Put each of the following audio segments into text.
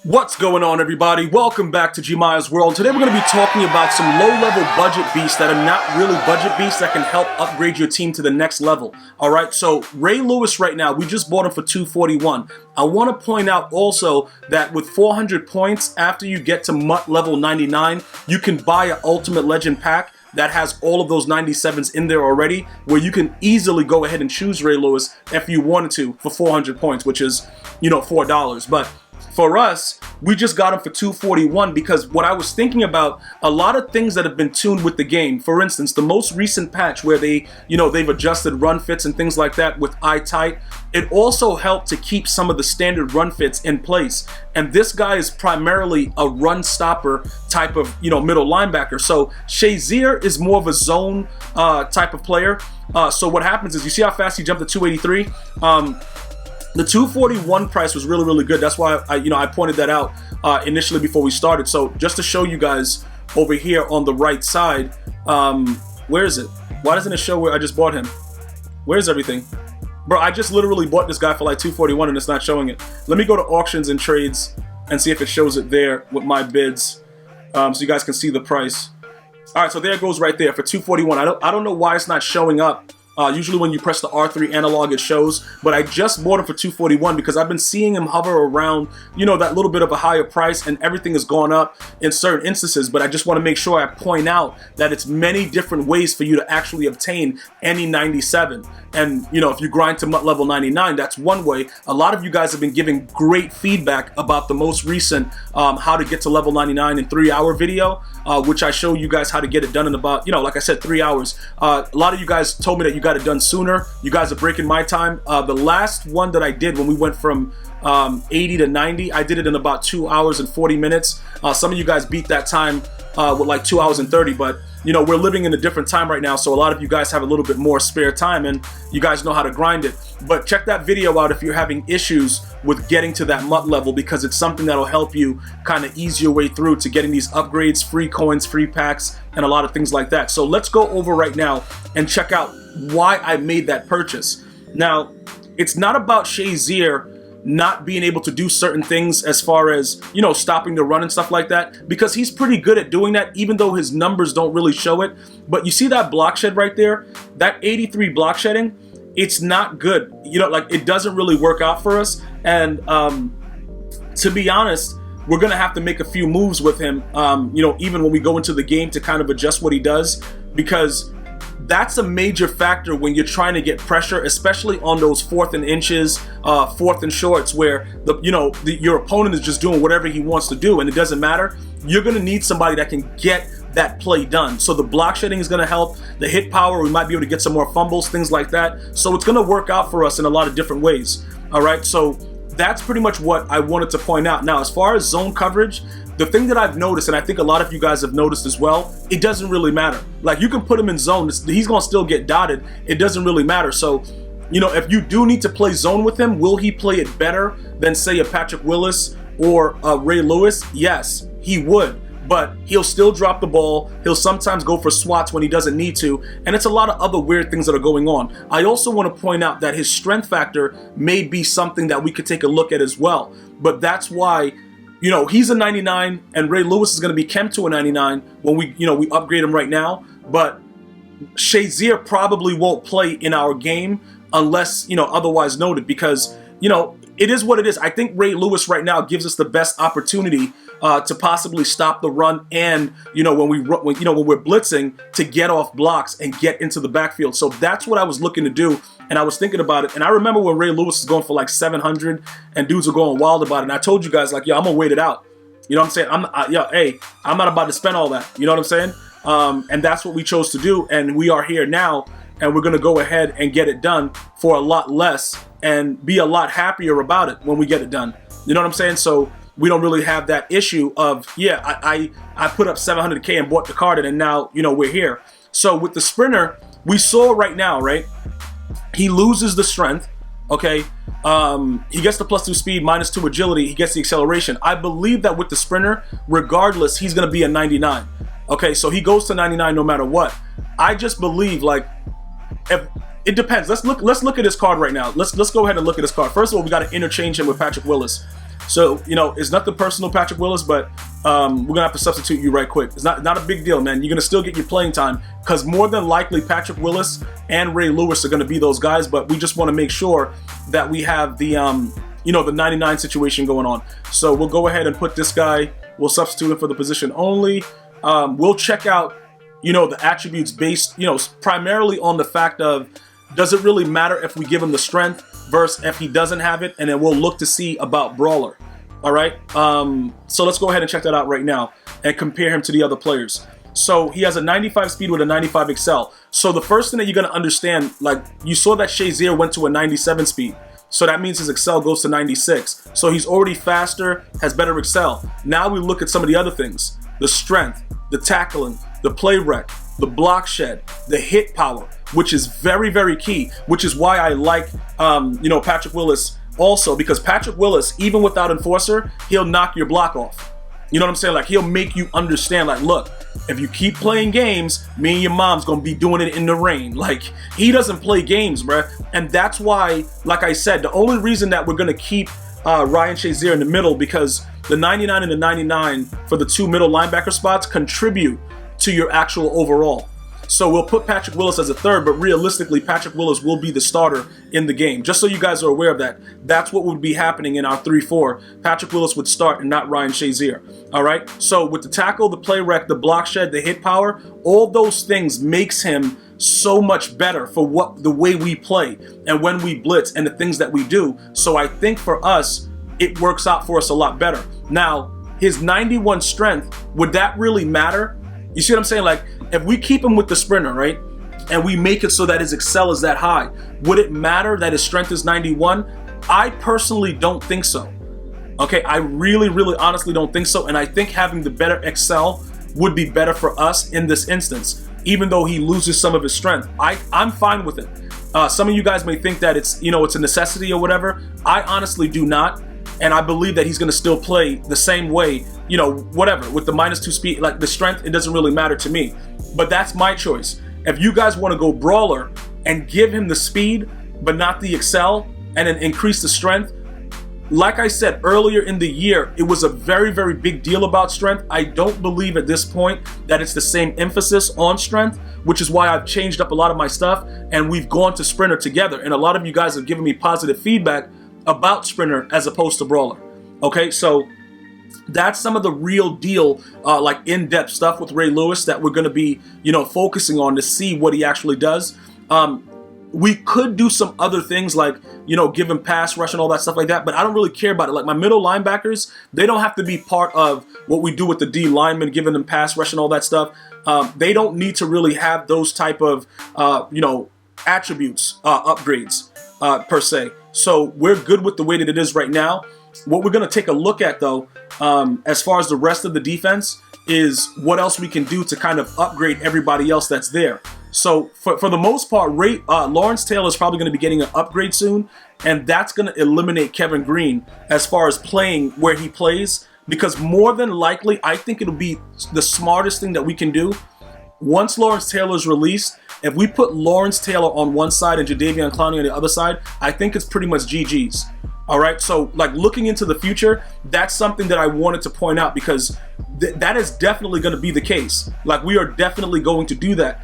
What's going on, everybody? Welcome back to GmiasWorld. Today we're going to be talking about some low-level budget beasts that are not really budget beasts that can help upgrade your team to the next level. Alright, so Ray Lewis right now, we just bought him for $241. I want to point out also that with 400 points, after you get to MUT level 99, you can buy an Ultimate Legend pack that has all of those 97s in there already, where you can easily go ahead and choose Ray Lewis if you wanted to for 400 points, which is, you know, $4. But for us, we just got him for $241 because what I was thinking about, a lot of things that have been tuned with the game. For instance, the most recent patch where they've adjusted run fits and things like that with eye tight, it also helped to keep some of the standard run fits in place. And this guy is primarily a run stopper type of, middle linebacker. So Shazier is more of a zone type of player. So what happens is, you see how fast he jumped to 283? The 241 price was really good. That's why I pointed that out initially before we started. So just to show you guys over here on the right side, where is it? Why doesn't it show where I just bought him? Where's everything? Bro, I just literally bought this guy for like 241 and it's not showing it. Let me go to auctions and trades and see if it shows it there with my bids, so you guys can see the price. All right, so there it goes right there for 241. I don't know why it's not showing up. Usually when you press the R3 analog it shows, but I just bought him for $241 because I've been seeing him hover around, that little bit of a higher price, and everything has gone up in certain instances. But I just want to make sure I point out that it's many different ways for you to actually obtain any 97. And, if you grind to MUT level 99, that's one way. A lot of you guys have been giving great feedback about the most recent how to get to level 99 in 3-hour video, which I show you guys how to get it done in about, like I said, 3 hours. A lot of you guys told me that you got it done sooner. You guys are breaking my time. The last one that I did when we went from 80 to 90, I did it in about 2 hours and 40 minutes. Some of you guys beat that time with like 2 hours and 30, but we're living in a different time right now, so a lot of you guys have a little bit more spare time and you guys know how to grind it. But check that video out if you're having issues with getting to that MUT level, because it's something that'll help you kind of ease your way through to getting these upgrades, free coins, free packs, and a lot of things like that. So let's go over right now and check out why I made that purchase. Now, it's not about Shazier not being able to do certain things as far as, stopping the run and stuff like that, because he's pretty good at doing that, even though his numbers don't really show it. But you see that block shed right there? That 83 block shedding, it's not good. It doesn't really work out for us. And to be honest, we're going to have to make a few moves with him, even when we go into the game, to kind of adjust what he does, because that's a major factor when you're trying to get pressure, especially on those 4th and inches, 4th and shorts, where your opponent is just doing whatever he wants to do and it doesn't matter. You're going to need somebody that can get that play done. So the block shedding is going to help. The hit power, we might be able to get some more fumbles, things like that. So it's going to work out for us in a lot of different ways. All right, so that's pretty much what I wanted to point out. Now, as far as zone coverage, the thing that I've noticed, and I think a lot of you guys have noticed as well, it doesn't really matter. Like, you can put him in zone, he's going to still get dotted. It doesn't really matter. So, if you do need to play zone with him, will he play it better than, say, a Patrick Willis or Ray Lewis? Yes, he would. But he'll still drop the ball. He'll sometimes go for swats when he doesn't need to. And it's a lot of other weird things that are going on. I also want to point out that his strength factor may be something that we could take a look at as well. But that's why, he's a 99 and Ray Lewis is going to be kept to a 99 when we upgrade him right now. But Shazier probably won't play in our game unless, otherwise noted, because, it is what it is. I think Ray Lewis right now gives us the best opportunity to possibly stop the run, and when we're blitzing, to get off blocks and get into the backfield. So that's what I was looking to do, and I was thinking about it. And I remember when Ray Lewis was going for like 700 and dudes were going wild about it, and I told you guys, like, yo, I'm gonna wait it out. You know what I'm saying? I'm not about to spend all that. You know what I'm saying? And that's what we chose to do, and we are here now, and we're gonna go ahead and get it done for a lot less and be a lot happier about it when we get it done. You know what I'm saying? So we don't really have that issue of, I put up 700K and bought the card, and now, we're here. So with the sprinter, we saw right now, right? He loses the strength, okay? He gets the +2 speed, -2 agility, he gets the acceleration. I believe that with the sprinter, regardless, he's gonna be a 99. Okay, so he goes to 99 no matter what. I just believe, like, if it depends. Let's look at his card right now. Let's go ahead and look at his card. First of all, we got to interchange him with Patrick Willis. So, you know, it's nothing personal, Patrick Willis, but we're going to have to substitute you right quick. It's not a big deal, man. You're going to still get your playing time because more than likely Patrick Willis and Ray Lewis are going to be those guys, but we just want to make sure that we have the, you know, the 99 situation going on. So we'll go ahead and put this guy, we'll substitute him for the position only. We'll check out, you know, the attributes based, you know, primarily on the fact of, does it really matter if we give him the strength versus if he doesn't have it? And then we'll look to see about Brawler. All right. So let's go ahead and check that out right now and compare him to the other players. So he has a 95 speed with a 95 excel. So the first thing that you're going to understand, like you saw that Shazier went to a 97 speed. So that means his excel goes to 96. So he's already faster, has better excel. Now we look at some of the other things, the strength, the tackling, the play rec, the block shed, the hit power, which is very, very key, which is why I like, you know, Patrick Willis also, because Patrick Willis, even without Enforcer, he'll knock your block off. You know what I'm saying? Like, he'll make you understand, like, look, if you keep playing games, me and your mom's gonna be doing it in the rain. Like, he doesn't play games, bruh. And that's why, like I said, the only reason that we're gonna keep Ryan Shazier in the middle, because the 99 and the 99 for the two middle linebacker spots contribute to your actual overall. So we'll put Patrick Willis as a third, but realistically, Patrick Willis will be the starter in the game. Just so you guys are aware of that. That's what would be happening in our 3-4. Patrick Willis would start and not Ryan Shazier. All right? So with the tackle, the play rec, the block shed, the hit power, all those things makes him so much better for what the way we play and when we blitz and the things that we do. So I think for us, it works out for us a lot better. Now, his 91 strength, would that really matter? You see what I'm saying? Like, if we keep him with the sprinter, right, and we make it so that his excel is that high, would it matter that his strength is 91? I personally don't think so. Okay, I really, really honestly don't think so. And I think having the better excel would be better for us in this instance, even though he loses some of his strength. I'm fine with it. Some of you guys may think that it's, you know, it's a necessity or whatever. I honestly do not. And I believe that he's going to still play the same way, you know, whatever, with the -2 speed, like the strength, it doesn't really matter to me. But that's my choice. If you guys want to go Brawler and give him the speed, but not the excel, and then increase the strength, like I said earlier in the year, it was a very, very big deal about strength. I don't believe at this point that it's the same emphasis on strength, which is why I've changed up a lot of my stuff, and we've gone to Sprinter together. And a lot of you guys have given me positive feedback about Sprinter as opposed to Brawler. Okay, so that's some of the real deal, like in-depth stuff with Ray Lewis that we're going to be, you know, focusing on to see what he actually does. We could do some other things like, you know, give him pass rush and all that stuff like that, but I don't really care about it. Like my middle linebackers, they don't have to be part of what we do with the D linemen, giving them pass rush and all that stuff. They don't need to really have those type of, you know, attributes, upgrades per se. So we're good with the way that it is right now. What we're going to take a look at, though, as far as the rest of the defense, is what else we can do to kind of upgrade everybody else that's there. So for the most part, Lawrence Taylor is probably going to be getting an upgrade soon, and that's going to eliminate Kevin Green as far as playing where he plays, because more than likely, I think it'll be the smartest thing that we can do. Once Lawrence Taylor is released, if we put Lawrence Taylor on one side and Jadeveon Clowney on the other side, I think it's pretty much GG's. All right, so like looking into the future, that's something that I wanted to point out, because that is definitely going to be the case. Like, we are definitely going to do that.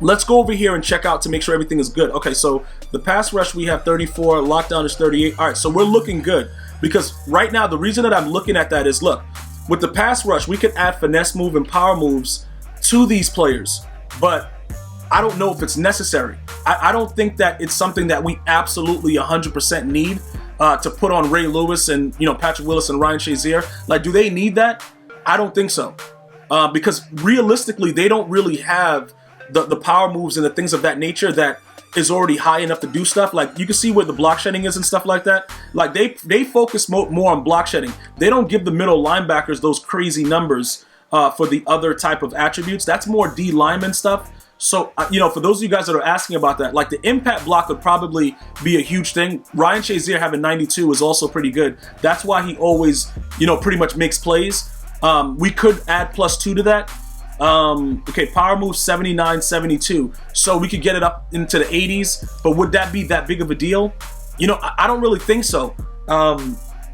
Let's go over here and check out to make sure everything is good. Okay, so the pass rush, we have 34, lockdown is 38. All right, so we're looking good, because right now the reason that I'm looking at that is, look, with the pass rush, we could add finesse move and power moves to these players, but I don't know if it's necessary. I don't think that it's something that we absolutely 100% need to put on Ray Lewis and, you know, Patrick Willis and Ryan Shazier. Like, do they need that? I don't think so. Because realistically, they don't really have the power moves and the things of that nature that is already high enough to do stuff. Like, you can see where the block shedding is and stuff like that. Like, they focus more on block shedding. They don't give the middle linebackers those crazy numbers for the other type of attributes. That's more D lineman stuff. So, you know, for those of you guys that are asking about that, like the impact block would probably be a huge thing. Ryan Shazier having 92 is also pretty good. That's why he always, you know, pretty much makes plays. We could add +2 to that. Okay, power move 79, 72. So we could get it up into the 80s, but would that be that big of a deal? You know, I don't really think so.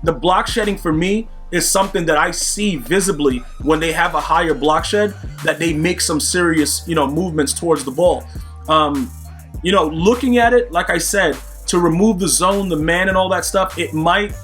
the block shedding for me is something that I see visibly when they have a higher block shed, that they make some serious, movements towards the ball. Looking at it, like I said, to remove the zone, the man and all that stuff, it might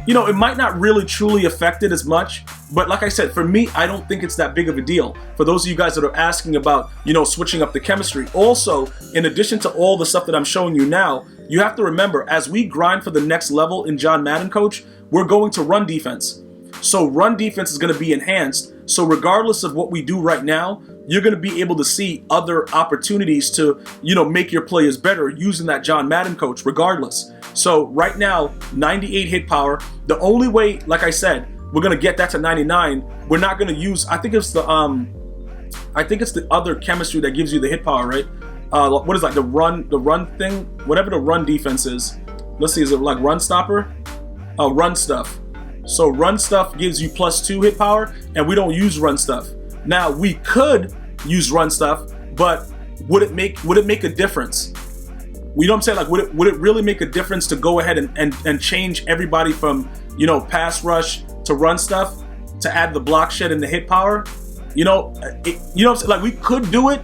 not really truly affect it as much. But like I said, for me, I don't think it's that big of a deal. For those of you guys that are asking about, switching up the chemistry. Also, in addition to all the stuff that I'm showing you now, you have to remember, as we grind for the next level in John Madden Coach, we're going to run defense. So run defense is going to be enhanced. So regardless of what we do right now, you're going to be able to see other opportunities to, make your players better using that John Madden Coach regardless. So right now, 98 hit power. The only way, like I said, we're going to get that to 99. We're not going to use, I think it's the other chemistry that gives you the hit power, right? What is like the run thing? Whatever the run defense is. Let's see, is it like run stopper? Run stuff. So run stuff gives you +2 hit power, and we don't use run stuff. Now we could use run stuff, but would it make a difference? You know what I'm saying? Like, would it really make a difference to go ahead and change everybody from, pass rush to run stuff, to add the block shed and the hit power? You know what I'm saying? Like, we could do it,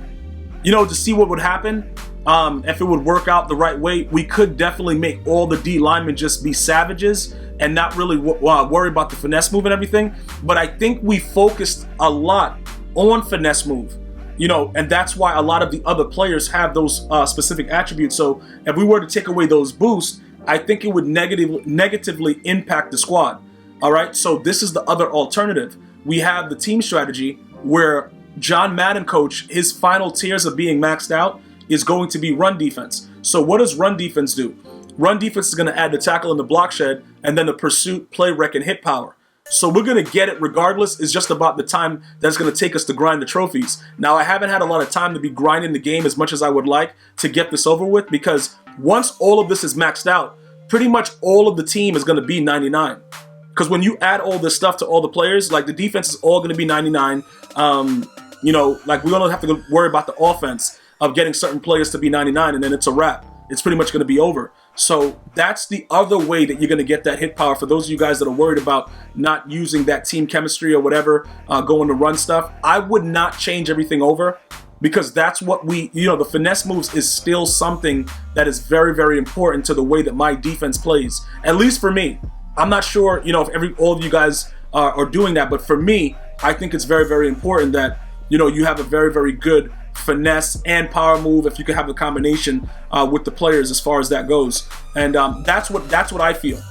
to see what would happen. If it would work out the right way, we could definitely make all the D linemen just be savages and not really worry about the finesse move and everything. But I think we focused a lot on finesse move, and that's why a lot of the other players have those specific attributes. So if we were to take away those boosts, I think it would negatively impact the squad. All right, so this is the other alternative. We have the team strategy where John Madden Coach, his final tiers of being maxed out is going to be run defense. So what does run defense do? Run defense is going to add the tackle and the block shed, and then the pursuit, play wreck, and hit power. So we're going to get it regardless. It's just about the time that's going to take us to grind the trophies. Now, I haven't had a lot of time to be grinding the game as much as I would like to get this over with, because once all of this is maxed out, pretty much all of the team is going to be 99. Because when you add all this stuff to all the players, like the defense is all going to be 99. Like we don't have to worry about the offense of getting certain players to be 99, and then it's a wrap. It's pretty much going to be over. So that's the other way that you're going to get that hit power. For those of you guys that are worried about not using that team chemistry or whatever, going to run stuff, I would not change everything over, because that's what the finesse moves is still something that is very, very important to the way that my defense plays. At least for me. I'm not sure, if all of you guys are doing that, but for me, I think it's very, very important that, you have a very, very good finesse and power move, if you could have a combination with the players as far as that goes. And that's what I feel.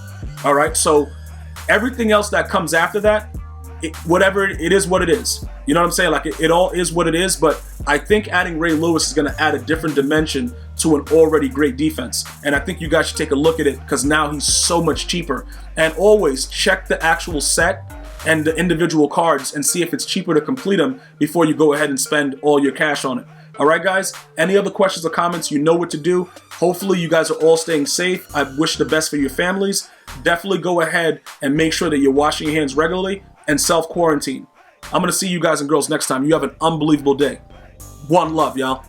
All right, so everything else that comes after that, whatever it is, what it is. You know what I'm saying? Like it all is what it is. But I think adding Ray Lewis is going to add a different dimension to an already great defense. And I think you guys should take a look at it, because now he's so much cheaper. And always check the actual set and the individual cards and see if it's cheaper to complete them before you go ahead and spend all your cash on it. All right, guys, any other questions or comments, you know what to do. Hopefully you guys are all staying safe. I wish the best for your families. Definitely go ahead and make sure that you're washing your hands regularly and self-quarantine. I'm going to see you guys and girls next time. You have an unbelievable day. One love, y'all.